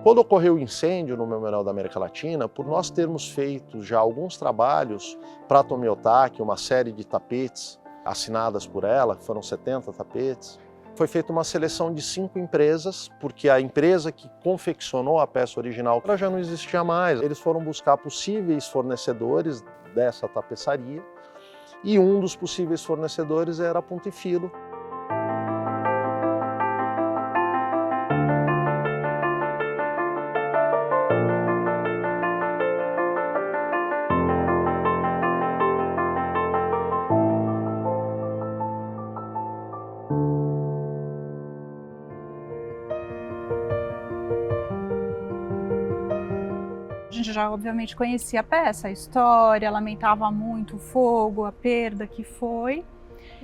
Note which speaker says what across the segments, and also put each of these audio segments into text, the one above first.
Speaker 1: Quando ocorreu o incêndio no Memorial da América Latina, por nós termos feito já alguns trabalhos para a Tomi Otaki, uma série de tapetes assinadas por ela, foram 70 tapetes, foi feita uma seleção de 5 empresas, porque a empresa que confeccionou a peça original ela já não existia mais. Eles foram buscar possíveis fornecedores dessa tapeçaria e um dos possíveis fornecedores era a Punto e Filo.
Speaker 2: A gente já, obviamente, conhecia a peça, a história, lamentava muito o fogo, a perda que foi.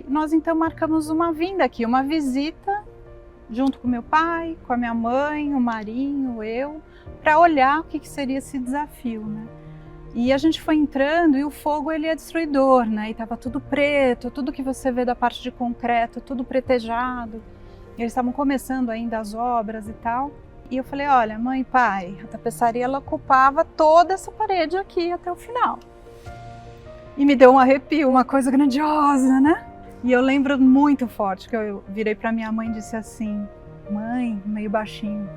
Speaker 2: Nós, então, marcamos uma vinda aqui, uma visita, junto com meu pai, com a minha mãe, o Marinho, eu, para olhar o que seria esse desafio, né? E a gente foi entrando e o fogo, ele é destruidor, né? E estava tudo preto, tudo que você vê da parte de concreto, tudo pretejado. Eles estavam começando ainda as obras e tal. E eu falei, olha, mãe e pai, a tapeçaria ela ocupava toda essa parede aqui até o final. E me deu um arrepio, uma coisa grandiosa, né? E eu lembro muito forte que eu virei para minha mãe e disse assim, mãe, meio baixinho,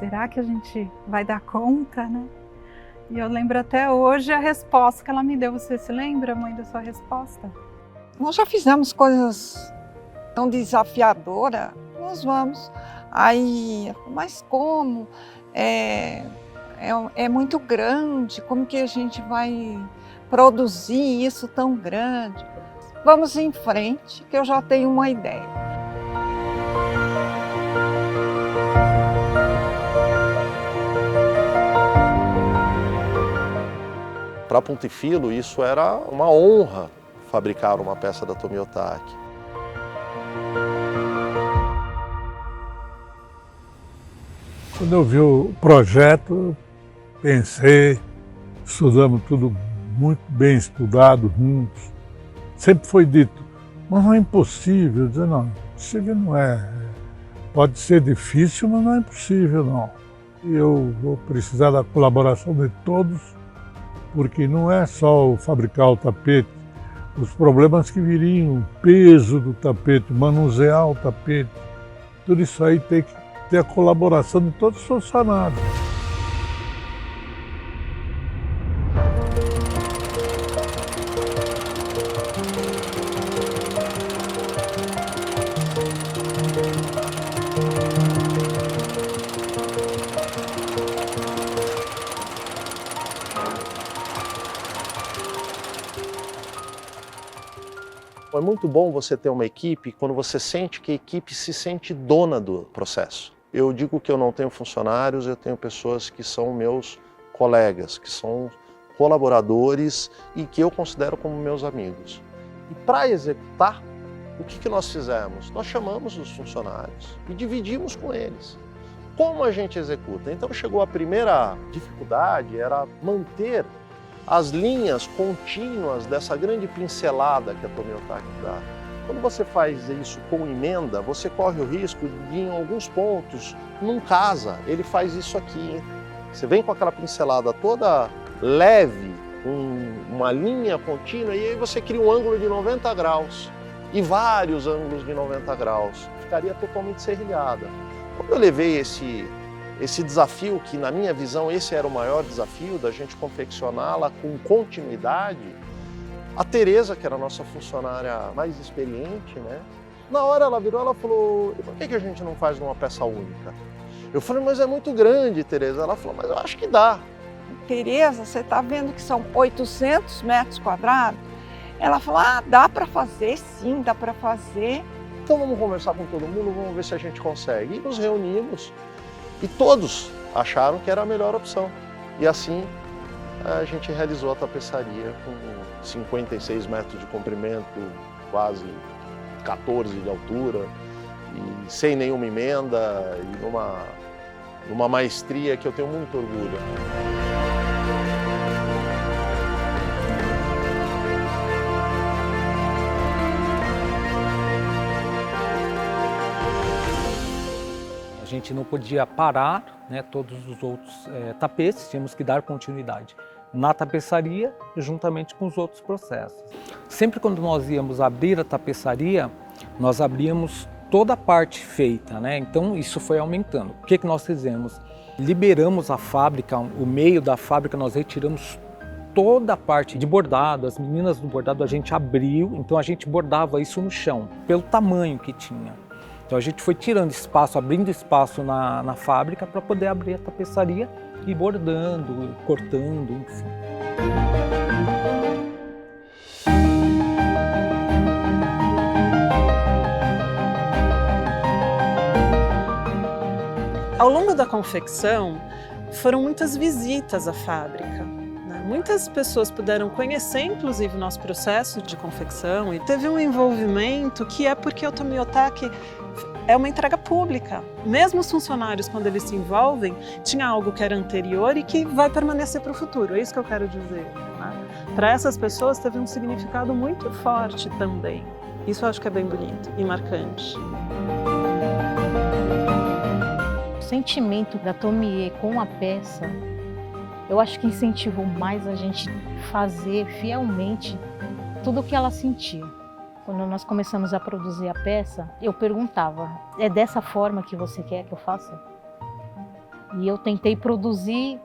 Speaker 2: será que a gente vai dar conta, né? E eu lembro até hoje a resposta que ela me deu. Você se lembra, mãe, da sua resposta?
Speaker 3: Nós já fizemos coisas tão desafiadoras, nós vamos. Aí, mas como? É muito grande, como que a gente vai produzir isso tão grande? Vamos em frente, que eu já tenho uma ideia.
Speaker 1: Para Punto e Filo, isso era uma honra fabricar uma peça da Tomi Otaki.
Speaker 4: Quando eu vi o projeto, pensei, estudamos tudo muito bem estudado juntos. Sempre foi dito, mas não é impossível. Eu disse, não, impossível não é. Pode ser difícil, mas não é impossível não. E eu vou precisar da colaboração de todos, porque não é só fabricar o tapete, os problemas que viriam, o peso do tapete, manusear o tapete, tudo isso aí tem que ter a colaboração de todos os funcionários.
Speaker 1: É muito bom você ter uma equipe quando você sente que a equipe se sente dona do processo. Eu digo que eu não tenho funcionários, eu tenho pessoas que são meus colegas, que são colaboradores e que eu considero como meus amigos. E para executar, o que nós fizemos? Nós chamamos os funcionários e dividimos com eles. Como a gente executa? Então chegou a primeira dificuldade, era manter as linhas contínuas dessa grande pincelada que a Tomi Otaki dá. Quando você faz isso com emenda, você corre o risco de, em alguns pontos, não casa. Ele faz isso aqui, hein? Você vem com aquela pincelada toda leve, uma linha contínua, e aí você cria um ângulo de 90 graus e vários ângulos de 90 graus. Ficaria totalmente serrilhada. Quando eu levei esse desafio, que na minha visão esse era o maior desafio, da gente confeccioná-la com continuidade, a Tereza, que era a nossa funcionária mais experiente, né? Na hora ela virou, ela falou, por que a gente não faz numa peça única? Eu falei, mas é muito grande, Tereza. Ela falou, mas eu acho que dá.
Speaker 3: Tereza, você está vendo que são 800 metros quadrados? Ela falou, dá para fazer, sim, dá para fazer.
Speaker 1: Então vamos conversar com todo mundo, vamos ver se a gente consegue. E nos reunimos e todos acharam que era a melhor opção. E assim a gente realizou a tapeçaria com 56 metros de comprimento, quase 14 de altura, e sem nenhuma emenda, e numa maestria que eu tenho muito orgulho.
Speaker 5: A gente não podia parar né, todos os outros tapetes, tínhamos que dar continuidade na tapeçaria juntamente com os outros processos. Sempre quando nós íamos abrir a tapeçaria, nós abríamos toda a parte feita, né? Então isso foi aumentando. O que nós fizemos? Liberamos a fábrica, o meio da fábrica, nós retiramos toda a parte de bordado, as meninas do bordado a gente abriu, então a gente bordava isso no chão, pelo tamanho que tinha. Então a gente foi tirando espaço, abrindo espaço na fábrica para poder abrir a tapeçaria e bordando, cortando, enfim.
Speaker 6: Ao longo da confecção, foram muitas visitas à fábrica. Muitas pessoas puderam conhecer, inclusive, o nosso processo de confecção e teve um envolvimento que é porque o Tomiotaki é uma entrega pública. Mesmo os funcionários, quando eles se envolvem, tinha algo que era anterior e que vai permanecer para o futuro. É isso que eu quero dizer. Né? Para essas pessoas teve um significado muito forte também. Isso eu acho que é bem bonito e marcante.
Speaker 7: O sentimento da Tomie com a peça, eu acho que incentivou mais a gente fazer fielmente tudo o que ela sentia. Quando nós começamos a produzir a peça, eu perguntava, é dessa forma que você quer que eu faça? E eu tentei produzir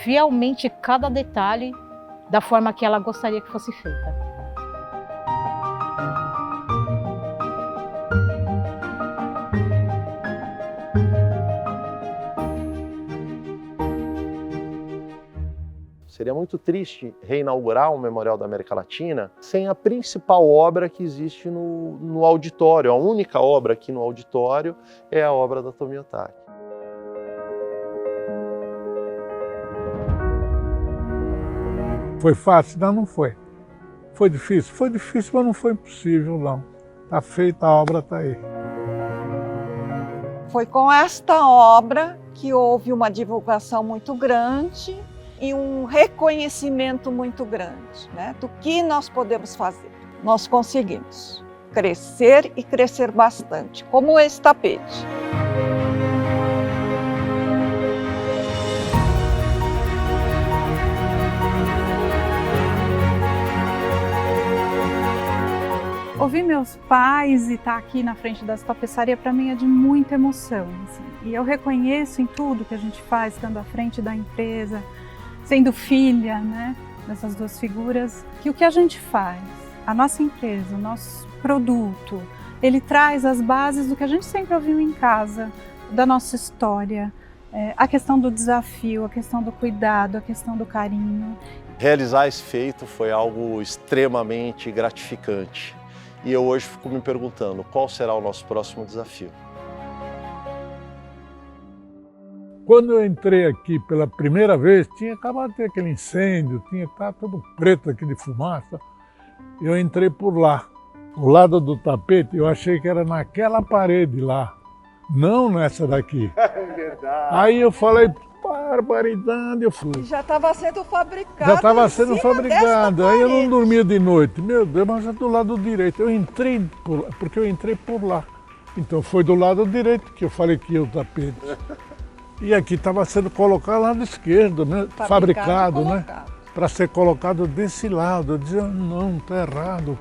Speaker 7: fielmente cada detalhe da forma que ela gostaria que fosse feita.
Speaker 1: Seria muito triste reinaugurar um Memorial da América Latina sem a principal obra que existe no auditório. A única obra aqui no auditório é a obra da Tomiotaki.
Speaker 4: Foi fácil? Não, não foi. Foi difícil? Foi difícil, mas não foi impossível, não. Está feita, a obra está aí.
Speaker 3: Foi com esta obra que houve uma divulgação muito grande e um reconhecimento muito grande, né, do que nós podemos fazer. Nós conseguimos crescer e crescer bastante, como esse tapete.
Speaker 2: Ouvir meus pais e estar aqui na frente dessa tapeçaria para mim é de muita emoção. Assim. E eu reconheço em tudo que a gente faz, estando à frente da empresa, sendo filha, né, dessas duas figuras, que o que a gente faz, a nossa empresa, o nosso produto, ele traz as bases do que a gente sempre ouviu em casa, da nossa história, a questão do desafio, a questão do cuidado, a questão do carinho.
Speaker 1: Realizar esse feito foi algo extremamente gratificante. E eu hoje fico me perguntando qual será o nosso próximo desafio.
Speaker 4: Quando eu entrei aqui pela primeira vez, tinha acabado de ter aquele incêndio, estava tudo preto aqui de fumaça. Eu entrei por lá. O lado do tapete, eu achei que era naquela parede lá, não nessa daqui.
Speaker 1: É verdade.
Speaker 4: Aí eu falei, barbaridade, eu fui.
Speaker 3: Já estava sendo fabricado.
Speaker 4: Já estava sendo fabricado, aí eu não dormia de noite. Meu Deus, mas é do lado direito. Eu entrei por lá, porque eu entrei por lá. Então foi do lado direito que eu falei que ia o tapete. E aqui estava sendo colocado lá do esquerdo, né? Fabricado, né? Para ser colocado desse lado. Eu dizia, não, está errado.